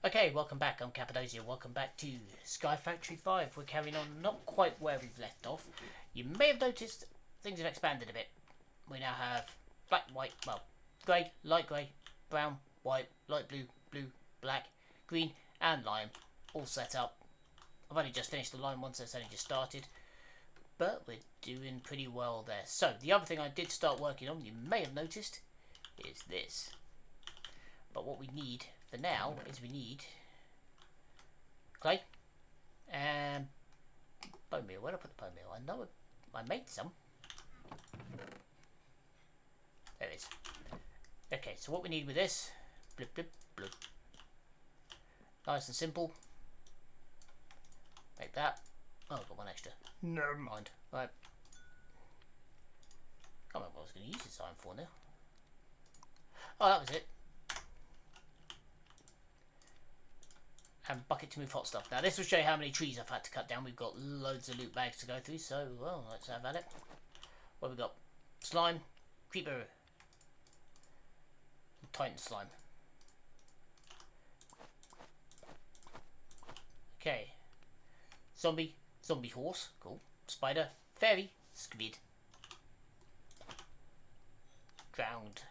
Okay, welcome back. I'm Cappadocia. Welcome back to Sky Factory 5. We're carrying on not quite where we've left off. You may have noticed things have expanded a bit. We now have black, white, well, grey, light grey, brown, white, light blue, blue, black, green, and lime all set up. I've only just finished the lime one, so it's only just started. But we're doing pretty well there. So, the other thing I did start working on, you may have noticed, is this. But what we need for now is we need clay and bone meal. Where did I put the bone meal? I know I made some. There it is. Okay, so what we need with this, blip, blip, blip. Nice and simple. Make that. Oh, I've got one extra. Never mind. Right. Can't remember what I was going to use this iron for now. Oh, that was it. And bucket to move hot stuff. Now this will show you how many trees I've had to cut down. We've got loads of loot bags to go through, so well, let's have at it. What have we got? Slime, creeper, and titan slime. Okay. Zombie horse, cool. Spider, fairy, squid. Drowned.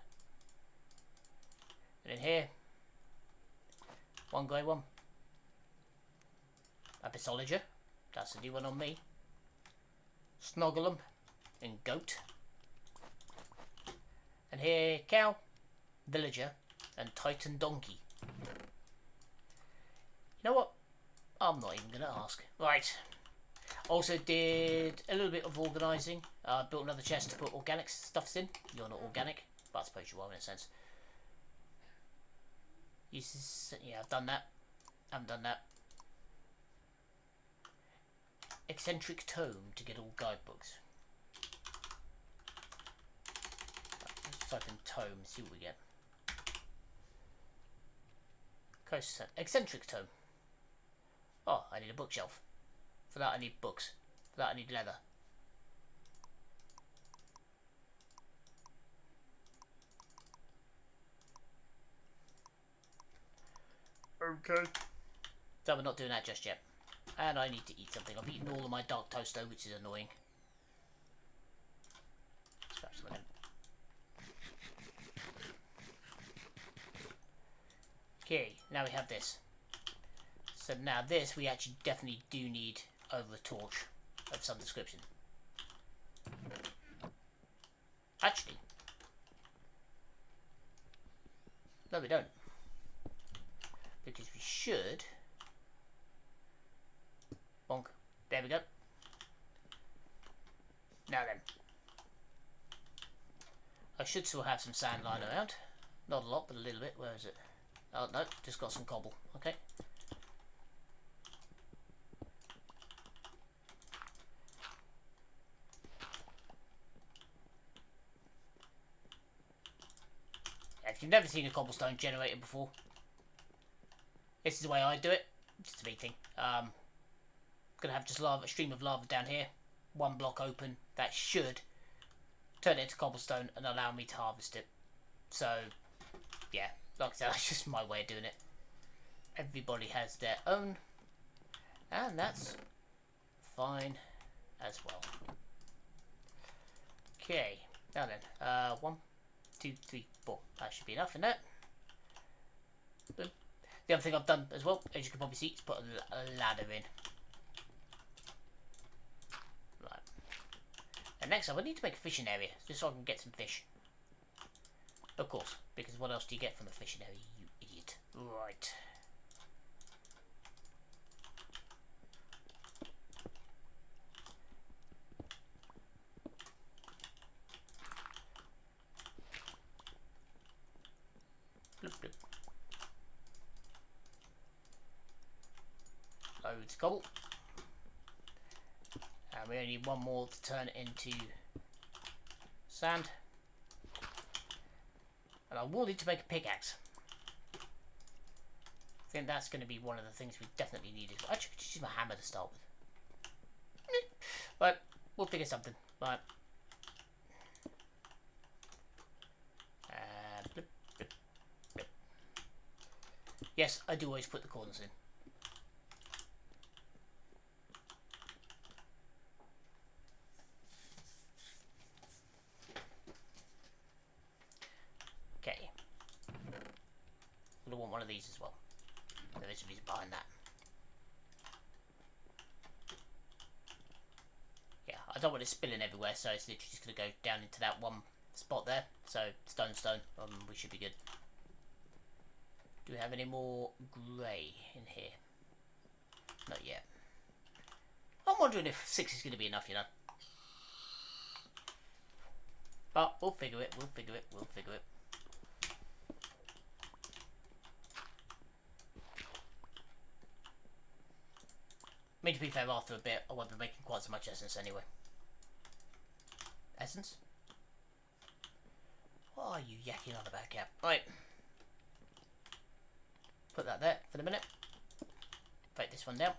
And in here, one grey one. Abyssologer, that's a new one on me. Snoggleum and goat. And here, cow, villager, and titan donkey. You know what? I'm not even going to ask. Right. Also did a little bit of organising. Built another chest to put organic stuffs in. You're not organic, but I suppose you are in a sense. Yeah, I've done that. Haven't done that. Eccentric tome to get all guidebooks. Let's type in tome and see what we get. Eccentric tome. Oh, I need a bookshelf. For that I need books. For that I need leather. Okay. So we're not doing that just yet. And I need to eat something. I've eaten all of my dark toast dough, which is annoying. Scratch some of them. Okay, now we have this. So now this, we actually definitely do need over a torch of some description. Actually, no we don't. Because we should... Bonk. There we go. Now then. I should still have some sand lying around. Not a lot, but a little bit. Where is it? Oh, no. Just got some cobble. Okay. If you've never seen a cobblestone generator before, this is the way I do it. Just a big thing. Gonna have just a stream of lava down here, one block open. That should turn it into cobblestone and allow me to harvest it. So yeah, like I said, that's just my way of doing it. Everybody has their own, and that's fine as well. Okay, now then, 1, 2, 3, 4. That should be enough in that. Boom. The other thing I've done as well, as you can probably see, is put a ladder in. And next up, I need to make a fishing area, just so I can get some fish. Of course, because what else do you get from a fishing area, you idiot? Right. Bloop, bloop. Loads of cobble. And we only need one more to turn it into sand. And I will need to make a pickaxe. I think that's going to be one of the things we definitely need. Actually, just use my hammer to start with. But we'll figure something. Right. Blip, blip, blip. Yes, I do always put the corners in. Okay. I'm going to want one of these as well. There is a reason behind that. Yeah, I don't want it spilling everywhere, so it's literally just going to go down into that one spot there. So, stone, we should be good. Do we have any more grey in here? Not yet. I'm wondering if 6 is going to be enough, you know. But we'll figure it, we'll figure it. I mean, to be fair, after a bit, I won't be making quite so much essence anyway. Essence? What are you yakking on about, Cap? Right. Put that there for the minute. Break this one down.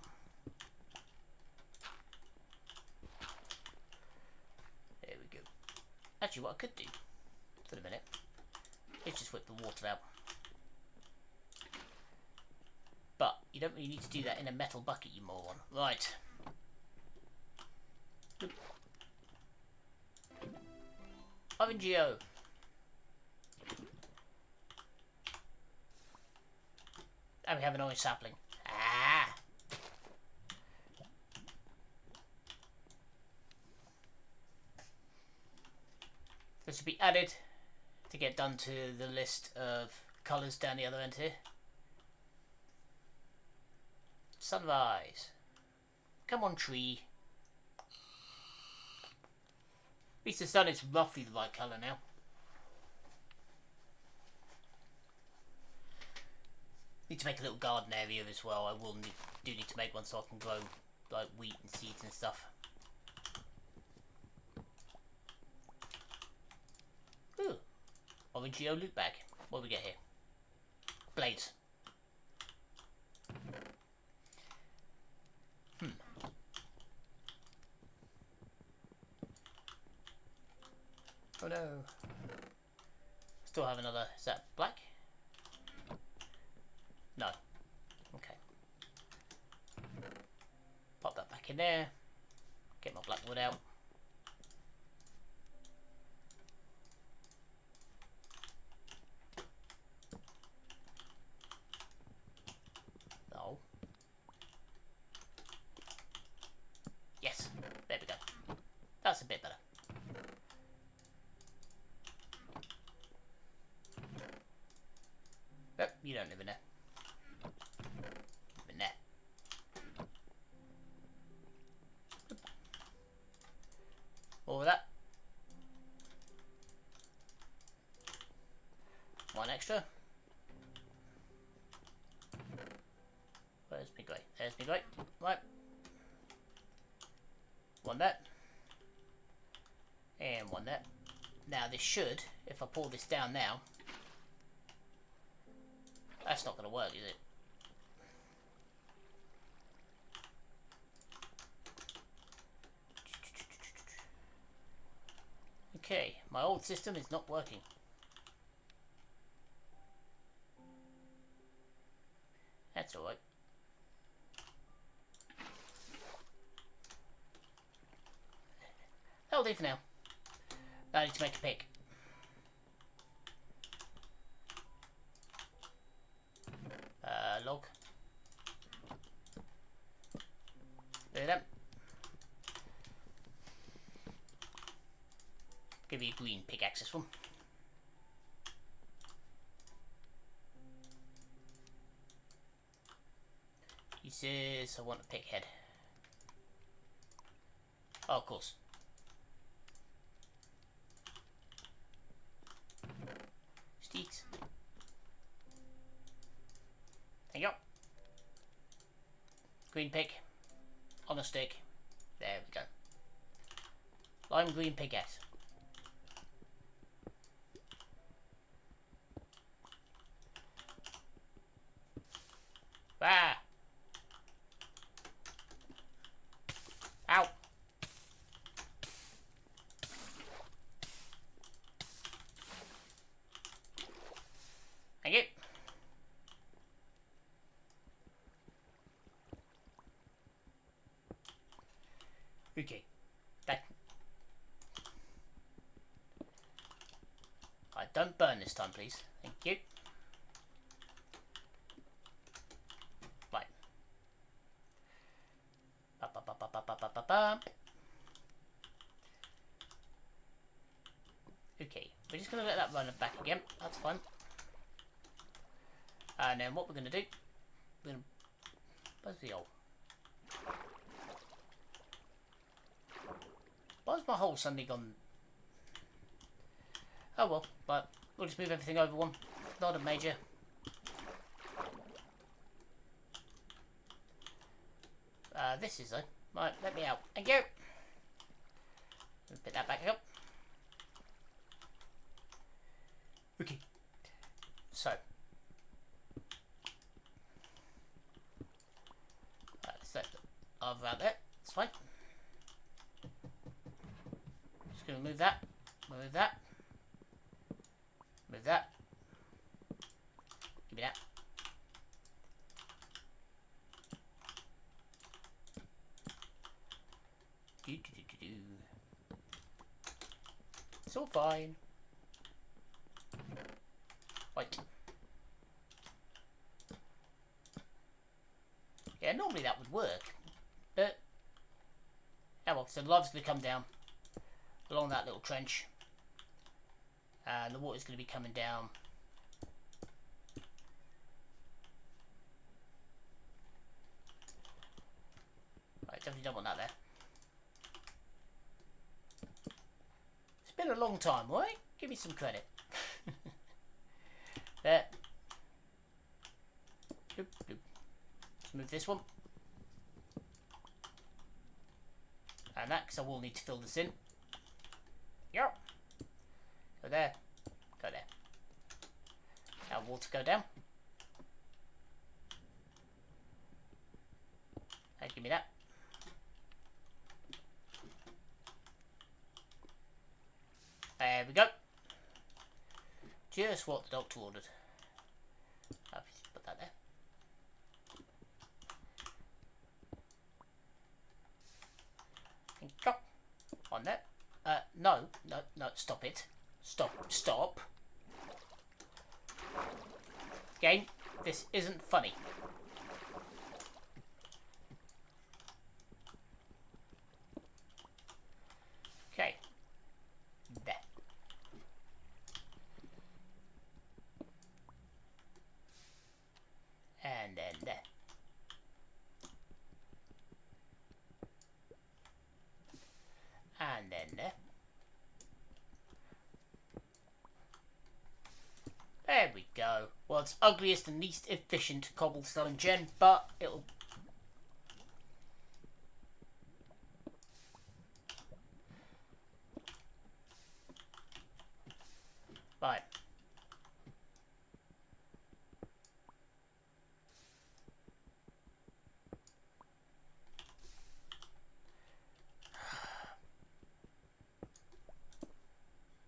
There we go. Actually, what I could do for the minute is just whip the water out. But you don't really need to do that in a metal bucket, you moron. Right. Oven Geo. And we have an orange sapling. Ah! This should be added to get done to the list of colours down the other end here. Sunrise. Come on, tree. At least the sun is roughly the right colour now. Need to make a little garden area as well. I do need to make one so I can grow like wheat and seeds and stuff. Ooh, orange Geo loot bag. What do we get here? Blades. Oh no. Still have another. Is that black? No. Okay. Pop that back in there. Get my black wood out. Oh. Yes. There we go. That's a bit better. Yep, you don't live in there. In there. All of that. One extra. Where's me grey? There's me grey. Right. One there. And one there. Now this should, if I pull this down now, that's not going to work, is it? Okay, my old system is not working. That's alright. That'll do for now. I need to make a pick. Log. There then. Give you a green pickaxe this one. He says I want a pick head. Oh, of course. Steaks. There you go. Green pick on a stick. There we go. Lime green pickaxe. Ah! Ow! Thank you. Okay. That. Right, don't burn this time, please. Thank you. Right. Okay, we're just going to let that run back again. That's fine. And then what we're going to do, we're going to... Where's the hole? Why's my hole suddenly gone? Oh well, but we'll just move everything over one. Not a major. This is though. Right, let me out. Thank you. Put that back up. Okay. So. Let's let the other out there. It's fine. Just gonna move that. Move that. Move that. Give me that. It's all fine. Right. Yeah, normally that would work. But, oh well, so the lava's going to come down along that little trench. And the water's going to be coming down. Right, definitely don't want that there. It's been a long time, right? Give me some credit. There. Doop, doop. Let's move this one. And that, because I will need to fill this in. Yep. Go there. Go there. Now water go down. Hey, give me that. There we go. Just what the doctor ordered. I'll just put that there. And go. On there. No, stop it. Stop. Game, this isn't funny. Okay. There. And then there. And then there. There we go. Well, it's ugliest and least efficient cobblestone gen, but it'll... Right.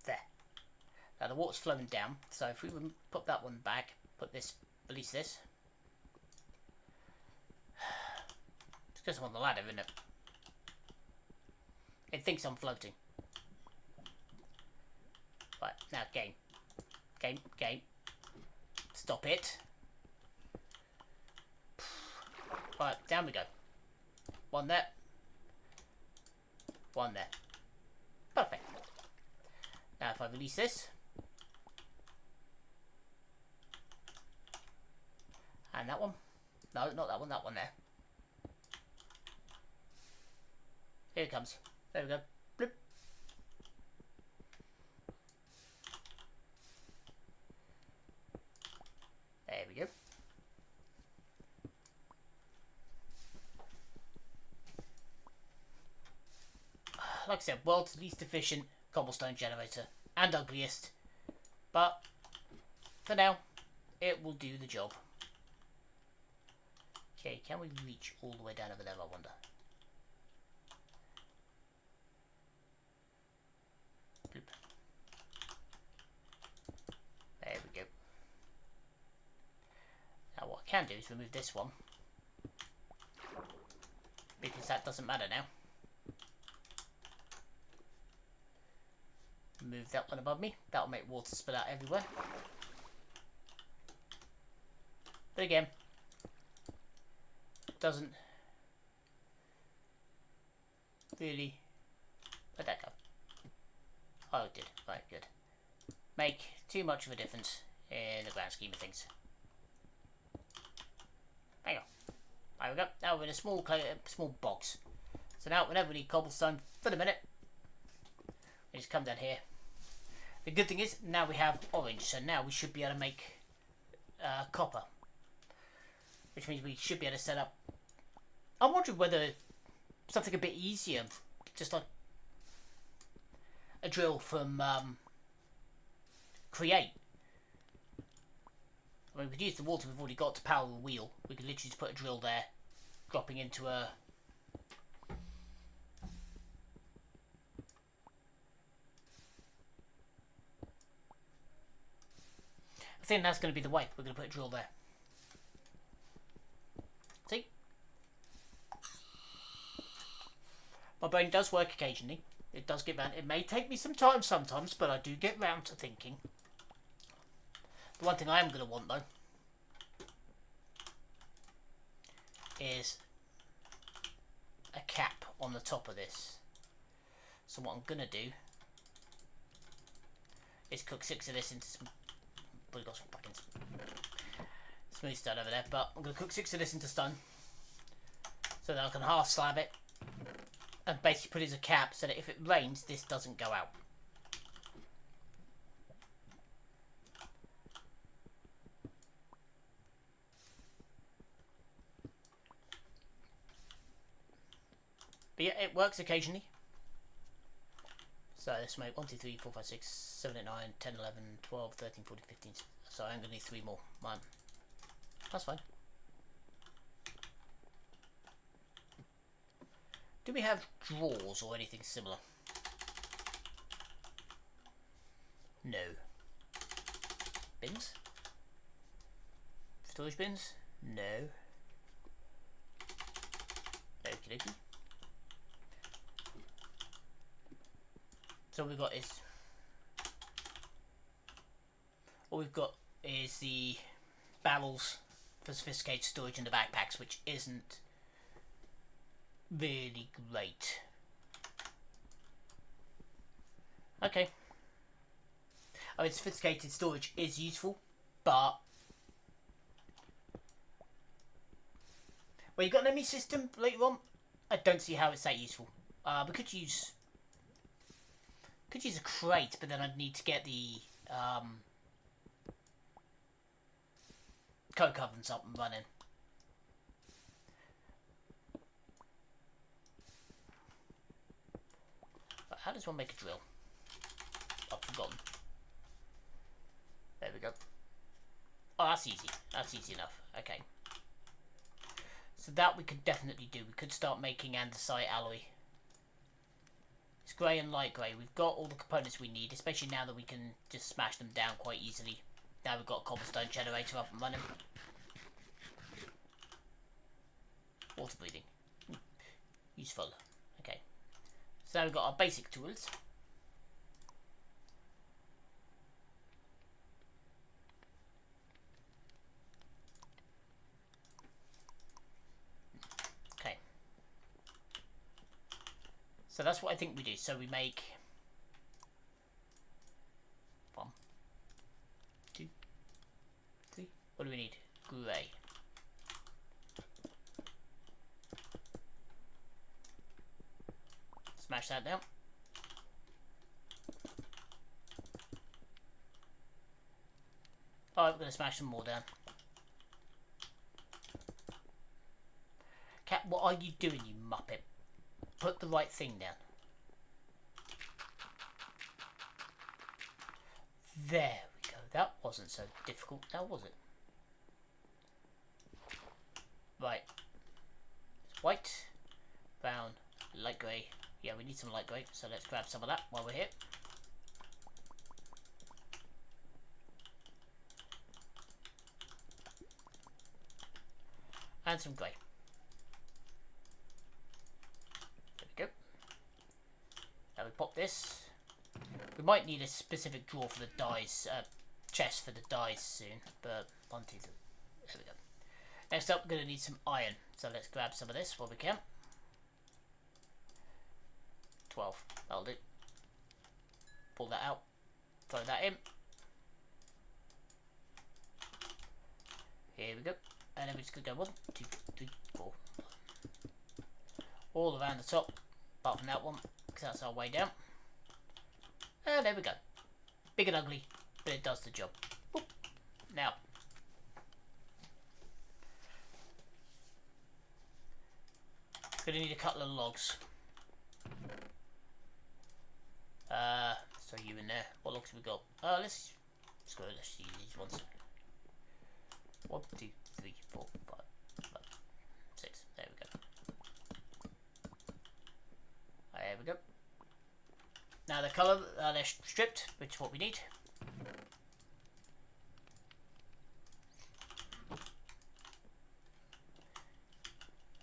There. Now the water's flowing down, so if we would put that one back, put this, release this. It's because I'm on the ladder, isn't it? It thinks I'm floating. Right, now game. Game. Stop it. Right, down we go. One there. One there. Perfect. Now if I release this. And that one. No, not that one, that one there. Here it comes. There we go. Bloop. There we go. Like I said, world's least efficient cobblestone generator and ugliest, but for now it will do the job. Okay, can we reach all the way down over there, I wonder? Bloop. There we go. Now what I can do is remove this one, because that doesn't matter now. remove that one above me. That'll make water spill out everywhere. But again, doesn't really... Where'd that go? Oh, it did. Right, good. Make too much of a difference in the grand scheme of things. Hang on. There we go. Now we're in a small box. So now, whenever we need cobblestone for the minute, we just come down here. The good thing is, now we have orange, so now we should be able to make copper. Which means we should be able to set up... I'm wondering whether something a bit easier, just like a drill from Create. I mean, we could use the water we've already got to power the wheel. We could literally just put a drill there, dropping into a... I think that's going to be the way. We're going to put a drill there. See? My brain does work occasionally. It does get round. It may take me some time sometimes, but I do get round to thinking. The one thing I am going to want, though, is a cap on the top of this. So what I'm going to do is cook 6 of this into some... We've got some fucking smooth stone over there, but I'm going to cook 6 of this into stone so that I can half slab it and basically put it as a cap so that if it rains, this doesn't go out. But yeah, it works occasionally. So let's make 1, 2, 3, 4, 5, 6, 7, 8, 9, 10, 11, 12, 13, 14, 15. So I'm going to need 3 more. Man. That's fine. Do we have drawers or anything similar? No. Bins? Storage bins? No. Okie dokie. So all we've got is the barrels for sophisticated storage in the backpacks, which isn't really great. Okay. I mean, sophisticated storage is useful, but when you've got an enemy system later on, I don't see how it's that useful. We could use a crate, but then I'd need to get the coke ovens up and running. But how does one make a drill? I've forgotten. There we go. Oh, that's easy. That's easy enough. Okay. So that we could definitely do. We could start making andesite alloy. It's grey and light grey. We've got all the components we need, especially now that we can just smash them down quite easily. Now we've got a cobblestone generator up and running. Water breathing. Useful. Okay. So now we've got our basic tools. Okay. So that's what I think we do. So we make 1, 2, 3. What do we need? Grey. Smash that down. Alright, we're going to smash some more down. Cat, what are you doing, you muppet? Put the right thing down. There we go. That wasn't so difficult now, was it? Right. It's white, brown, light grey. Yeah, we need some light grey, so let's grab some of that while we're here. And some grey. There we go. Now we pop this We might need a specific drawer for the dies, chest for the dies soon, but 1, 2, 3. There we go. Next up, we're going to need some iron, so let's grab some of this while we can. 12, that'll do. Pull that out, throw that in. Here we go, and then we're just going to go 1, 2, 3, 4. All around the top, apart from that one, because that's our way down. And there we go. Big and ugly, but it does the job. Boop. Now, gonna need a couple of logs. So you in there. What logs have we got? Let's go. Let's use these ones. 1, 2, 3, 4, 5, 6. There we go. There we go. Now the colour, they're stripped, which is what we need.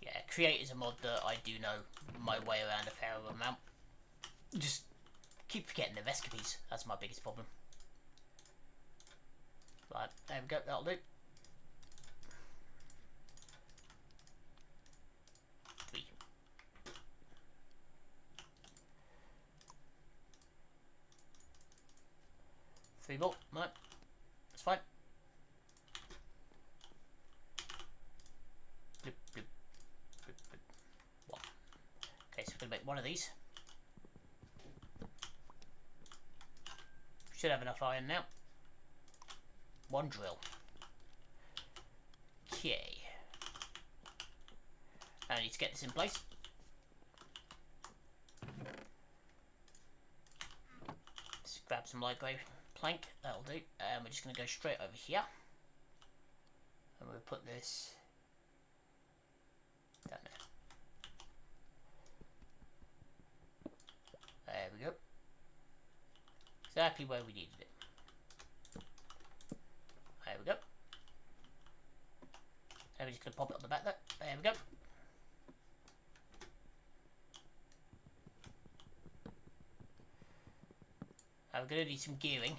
Yeah, create is a mod that I do know my way around a fair amount. Just keep forgetting the recipes. That's my biggest problem. Right, there we go. That'll do. 3. Three more. No, that's fine. Bloop, bloop, bloop, bloop. 1. Okay, so we're gonna make one of these. Should have enough iron now. 1 drill. Okay. Now I need to get this in place. Just grab some light grey plank, that'll do. And we're just going to go straight over here. And we'll put this down there. There we go. Exactly where we needed it. There we go. And we're just going to pop it on the back there. There we go. Now we're going to need some gearing.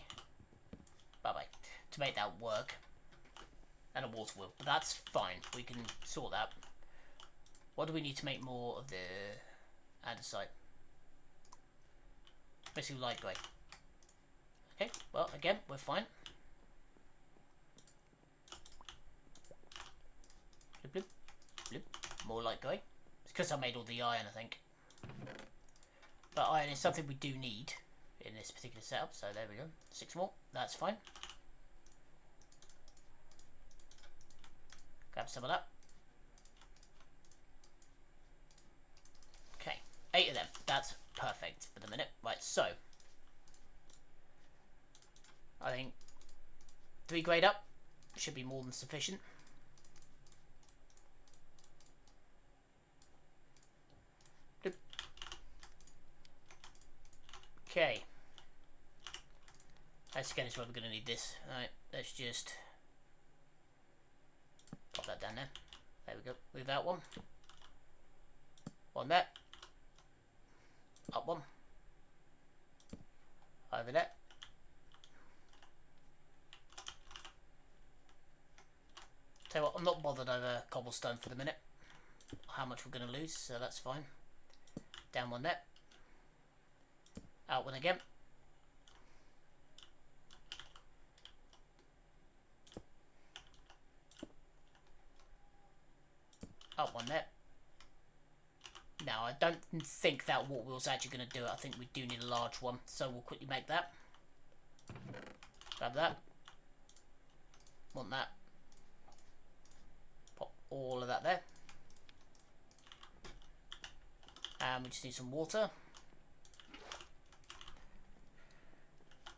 Bye-bye. To make that work. And a water wheel. But that's fine. We can sort that. What do we need to make more of the andesite? Basically light grey. Okay, well, again, we're fine. Bloop, bloop, bloop. More light grey. It's because I made all the iron, I think. But iron is something we do need in this particular setup, so there we go. 6 more, that's fine. Grab some of that. Okay, 8 of them. That's perfect for the minute. Right, so I think 3 grade up should be more than sufficient. Okay. That's again is where we're going to need this. Alright, let's just pop that down there. There we go. Move out 1. 1 there. Up 1. Over there. Tell you what, I'm not bothered over cobblestone for the minute. How much we're going to lose, so that's fine. Down 1 there. Out 1 again. Up 1 there. Now, I don't think that water wheel's actually going to do it. I think we do need a large one, so we'll quickly make that. Grab that. Want that. Pop all of that there. And we just need some water.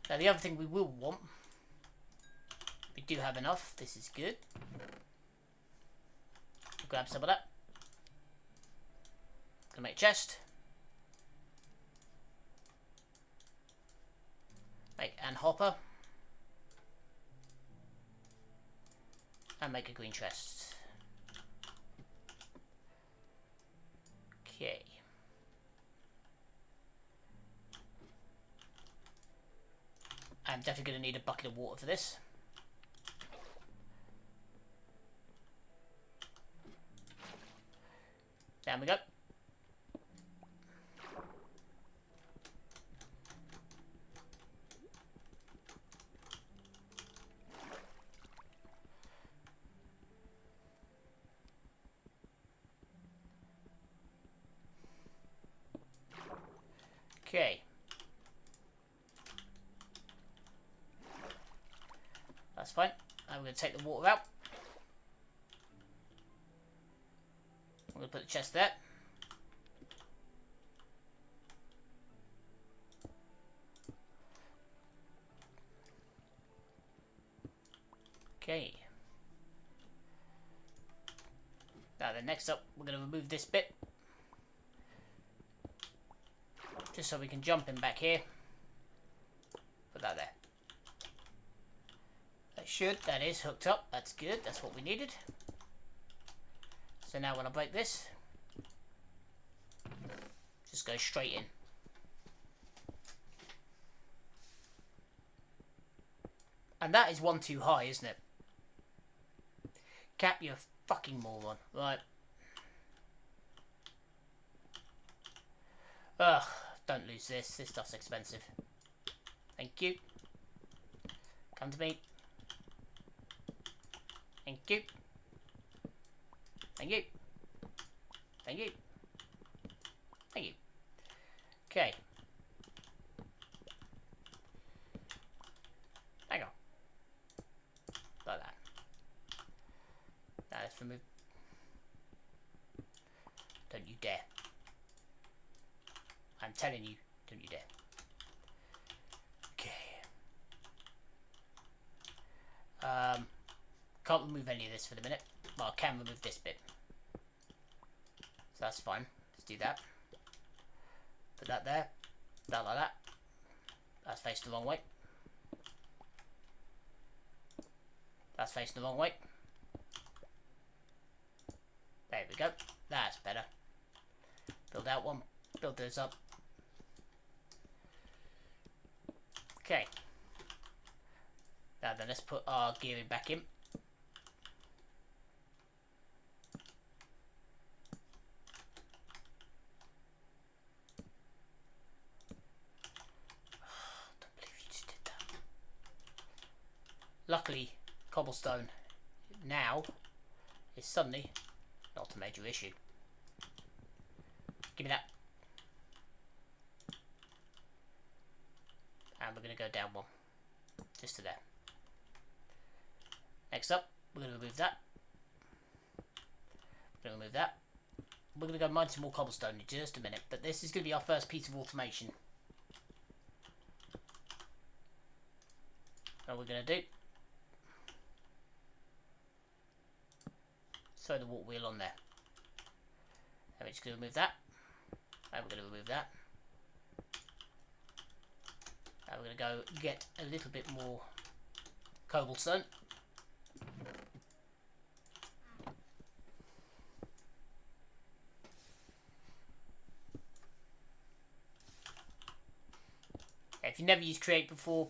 Now the other thing we will want, we do have enough, this is good. We'll grab some of that. Gonna make a chest. Make an hopper. And make a green chest. Okay. I'm definitely going to need a bucket of water for this. Down we go. Okay. That's fine. I'm going to take the water out. I'm going to put the chest there. Okay. Now then, next up, we're going to remove this bit. Just so we can jump in back here. Put that there. That is hooked up. That's good. That's what we needed. So now when I break this, just go straight in. And that is one too high, isn't it? Cap, you're a fucking moron. Right. Ugh, don't lose this. This stuff's expensive. Thank you. Come to me. Thank you. Thank you. Thank you. Thank you. Okay. Hang on. Like that. Now let's remove. Don't you dare. I'm telling you, don't you dare. Okay. Can't remove any of this for the minute. Well, I can remove this bit. So that's fine. Let's do that. Put that there. That like that. That's facing the wrong way. That's facing the wrong way. There we go. That's better. Build out one. Build those up. Okay. Now then, let's put our gearing back in. Don't believe you just did that. Luckily, cobblestone now is suddenly not a major issue. Give me that. And we're going to go down one. Just to there. Next up, we're going to remove that. We're going to remove that. We're going to go mine some more cobblestone in just a minute. But this is going to be our first piece of automation. What we're going to do. Throw the water wheel on there. And we're just going to remove that. And we're going to remove that. And we're going to go get a little bit more cobblestone. If you've never used Create before,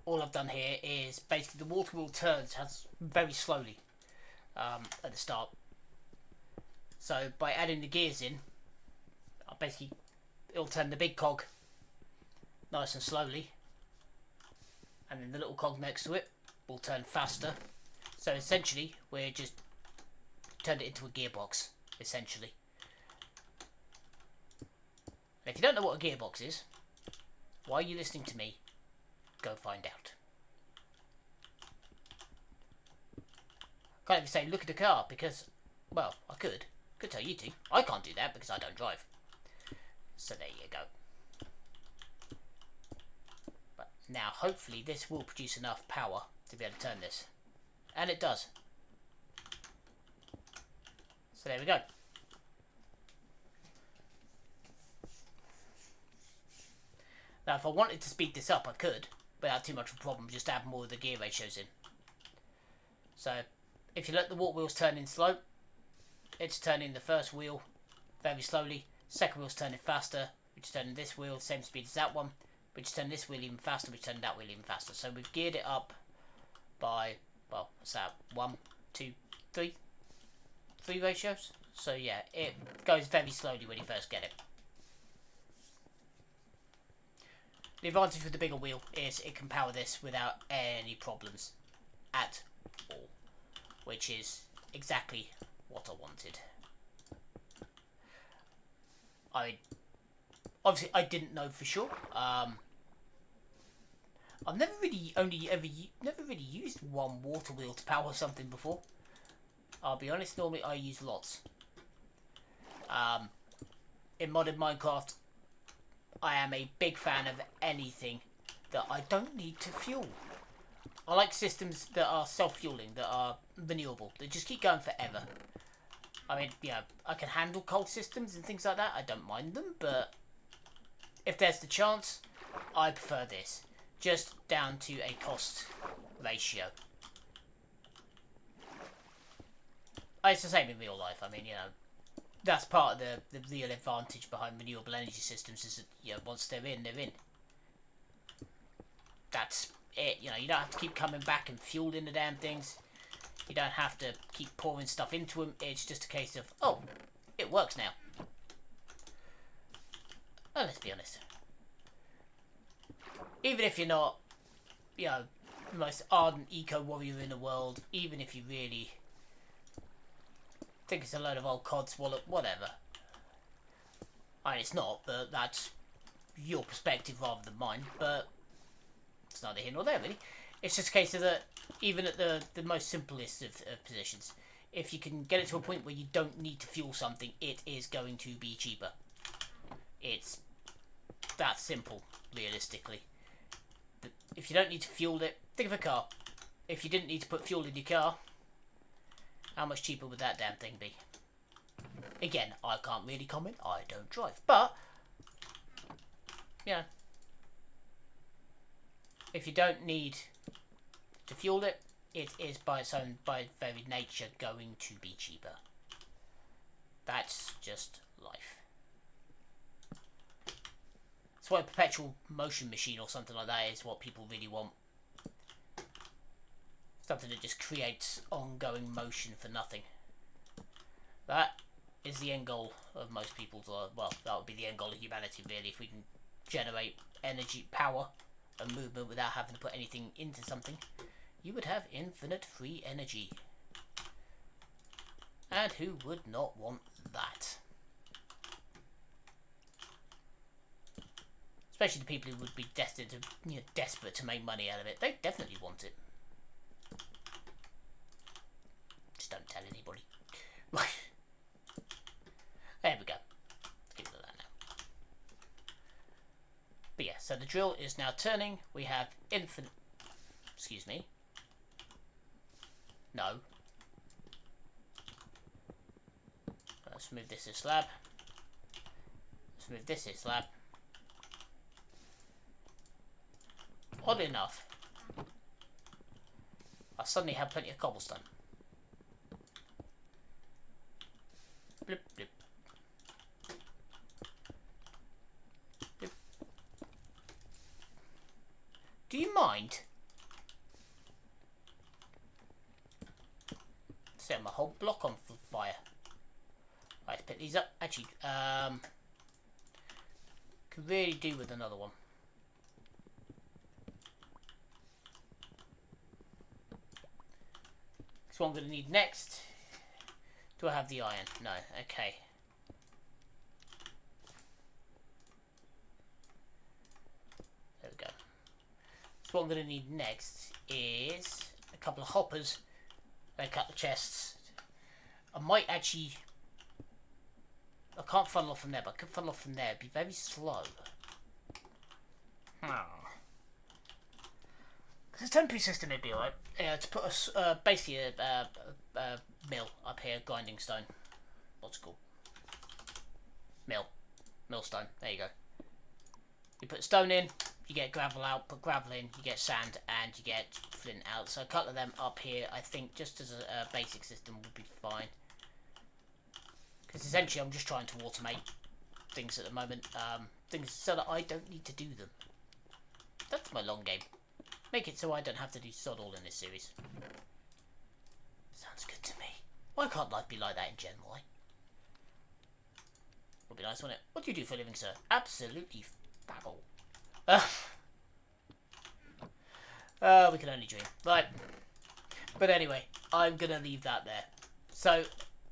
all I've done here is basically the water wheel turns very slowly at the start. So by adding the gears in, basically it'll turn the big cog nice and slowly, and then the little cog next to it will turn faster. So essentially we're just turned it into a gearbox, essentially. And if you don't know what a gearbox is, why are you listening to me? Go find out. Can't even say look at the car because, well, I could tell you to. I can't do that because I don't drive. So there you go. But now hopefully this will produce enough power to be able to turn this. And it does. So there we go. Now if I wanted to speed this up I could, without too much of a problem, just add more of the gear ratios in. So if you let the water wheels turn in slow, it's turning the first wheel very slowly, second wheel's turning faster, which is turning this wheel the same speed as that one, which turned this wheel even faster, which turned that wheel even faster. So we've geared it up by, well, what's that? 1, 2, 3? 3 ratios. So yeah, it goes very slowly when you first get it. The advantage with the bigger wheel is it can power this without any problems at all, which is exactly what I wanted. Obviously I didn't know for sure. I've never really used one water wheel to power something before. I'll be honest, normally I use lots. In modern Minecraft, I am a big fan of anything that I don't need to fuel. I like systems that are self-fueling, that are renewable, that just keep going forever. I mean, I can handle coal systems and things like that. I don't mind them, but if there's the chance, I prefer this. Just down to a cost ratio. It's the same in real life. I mean, that's part of the real advantage behind renewable energy systems is that, once they're in, they're in. That's it. You don't have to keep coming back and fueling the damn things. You don't have to keep pouring stuff into them. It's just a case of, oh, it works now. Well, let's be honest. Even if you're not, the most ardent eco-warrior in the world, even if you really think it's a load of old cod swallow, whatever. I mean, it's not, but that's your perspective rather than mine, but it's neither here nor there, really. It's just a case of that, even at the most simplest of positions, if you can get it to a point where you don't need to fuel something, it is going to be cheaper. It's that simple, realistically. If you don't need to fuel it, think of a car. If you didn't need to put fuel in your car, how much cheaper would that damn thing be? Again, I can't really comment. I don't drive. But, if you don't need to fuel it, it is by very nature going to be cheaper. That's just life. That's why a perpetual motion machine or something like that is what people really want. Something that just creates ongoing motion for nothing. That is the end goal of most people's lives. Well, that would be the end goal of humanity, really, if we can generate energy, power, and movement without having to put anything into something. You would have infinite free energy. And who would not want that? Especially the people who would be desperate to make money out of it. They definitely want it. Just don't tell anybody. Right. There we go. Let's get rid of that now. But yeah, so the drill is now turning. We have infinite... Excuse me. No. Let's move this to slab. Let's move this to slab. Oddly enough, I suddenly have plenty of cobblestone. Blip, blip. Blip. Do you mind? Set my whole block on fire. Right, let's pick these up. Actually, could really do with another one. What I'm going to need next. Do I have the iron? No. Okay. There we go. So what I'm going to need next is a couple of hoppers. They cut the chests. I might actually... I can't funnel off from there, but I could funnel off from there. It'd be very slow. It's a temporary system, it'd be alright. To put basically a mill up here, grinding stone. What's it called? Millstone. There you go. You put stone in, you get gravel out. Put gravel in, you get sand, and you get flint out. So a couple of them up here, I think, just as a basic system would be fine. Because essentially, I'm just trying to automate things at the moment. Things so that I don't need to do them. my long game. Make it so I don't have to do sod all in this series. Sounds good to me. Why can't life be like that in general, eh? Would be nice, wouldn't it? What do you do for a living, sir? Absolutely babble. We can only dream. Right. But anyway, I'm going to leave that there. So,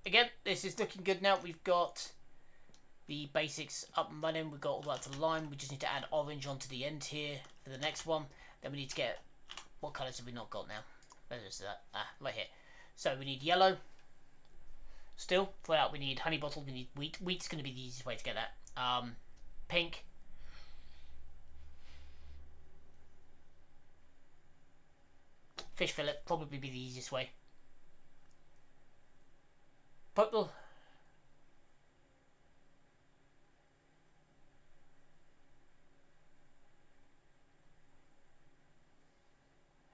again, this is looking good now. We've got the basics up and running. We've got all that to line. We just need to add orange onto the end here for the next one. Then we need to get... What colours have we not got now? Where is that? Right here. So we need yellow. Still, for that we need honey bottle. We need wheat. Wheat's going to be the easiest way to get that. Pink. Fish fillet, probably be the easiest way. Purple.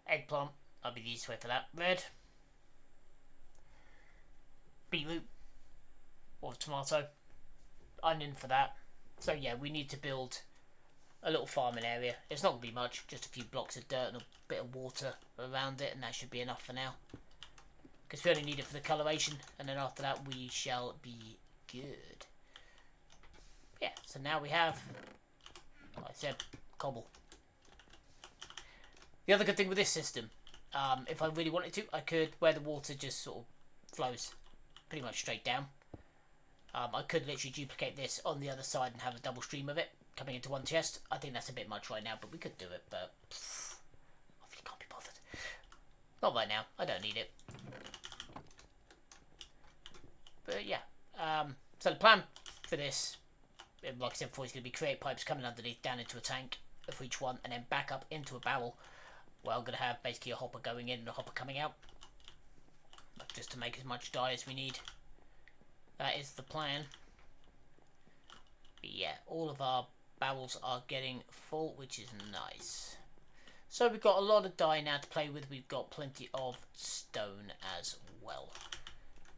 Eggplant, that'll be the easiest way for that. Red. Beetroot. Or tomato. Onion for that. So yeah, we need to build a little farming area. It's not going to be much, just a few blocks of dirt and a bit of water around it, and that should be enough for now. Because we only need it for the coloration, and then after that we shall be good. Yeah, so now we have, like I said, cobble. The other good thing with this system, if I really wanted to, I could, where the water just sort of flows pretty much straight down, I could literally duplicate this on the other side and have a double stream of it coming into one chest. I think that's a bit much right now, but we could do it, but I really can't be bothered. Not right now, I don't need it. But yeah, so the plan for this, like I said before, is going to be create pipes coming underneath down into a tank for each one, and then back up into a barrel where I'm going to have basically a hopper going in and a hopper coming out, just to make as much dye as we need. That is the plan. But yeah, all of our barrels are getting full, which is nice. So we've got a lot of dye now to play with. We've got plenty of stone as well.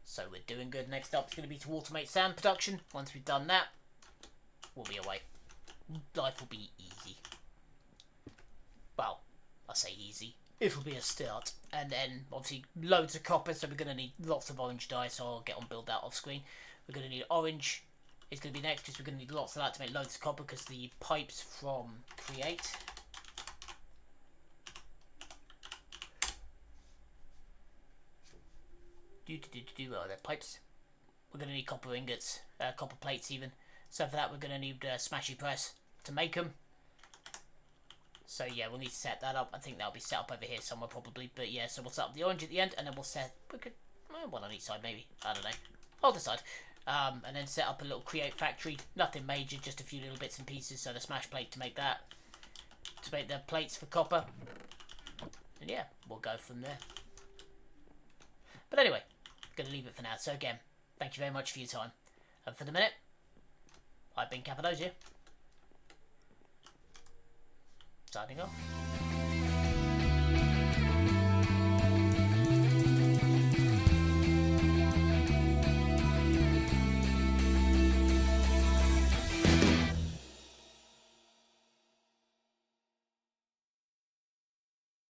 So we're doing good. Next up is going to be to automate sand production. Once we've done that, we'll be away. Life will be easy. Well, I say easy. It'll be a start. And then, obviously, loads of copper, so we're going to need lots of orange dye, so I'll get on build that off screen. We're going to need orange. It's going to be next, because we're going to need lots of that to make loads of copper, because the pipes from Create... Oh, they're pipes. We're going to need copper ingots, copper plates even. So for that, we're going to need a smashy press to make them. So yeah, we'll need to set that up. I think that'll be set up over here somewhere probably. But yeah, so we'll set up the orange at the end, and then we'll set... We could... one on each side maybe. I don't know. I'll decide. And then set up a little Create factory. Nothing major, just a few little bits and pieces. So the smash plate to make that. To make the plates for copper. And yeah, we'll go from there. But anyway, going to leave it for now. So again, thank you very much for your time. And for the minute, I've been Cappadocia. Signing off.